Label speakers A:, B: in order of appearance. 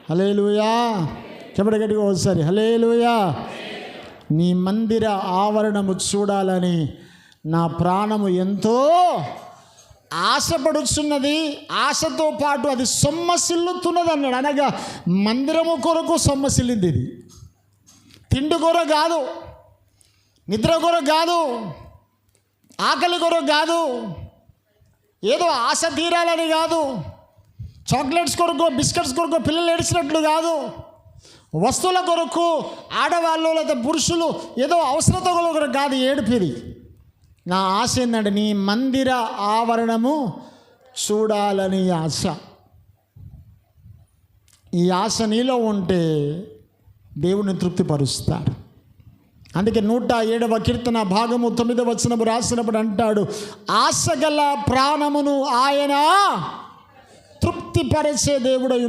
A: హల్లెలూయా. చెప్పండి గట్టిగా ఒకసారి హల్లెలూయా. నీ మందిర ఆవరణము చూడాలని నా ప్రాణము ఎంతో ఆశపడుచున్నది. ఆశతో పాటు అది సొమ్మసిల్లుతున్నది అన్నాడు. అనగా మందిరము కొరకు సొమ్మసిల్లింది. ఇది తిండి కొరకు కాదు, నిద్ర కొరకు కాదు, ఆకలి కొరకు కాదు, ఏదో ఆశ తీరాలని కాదు, చాక్లెట్స్ కొరకు బిస్కెట్స్ కొరకు పిల్లలు ఏడ్చినట్లు కాదు, వస్తువుల కొరకు ఆడవాళ్ళు లేదా పురుషులు ఏదో అవసరత కొరకు కాదు ఏడిపిది. నా ఆశ ఏంటంటే నీ మందిర ఆవరణము చూడాలని ఆశ. ఈ ఆశ నీలో ఉంటే దేవుని తృప్తిపరుస్తాడు. అందుకే 107వ కీర్తన భాగము 9వ వచనము రాసినప్పుడు అంటాడు, ఆశ గల ప్రాణమును ఆయన తృప్తిపరిచే దేవుడు.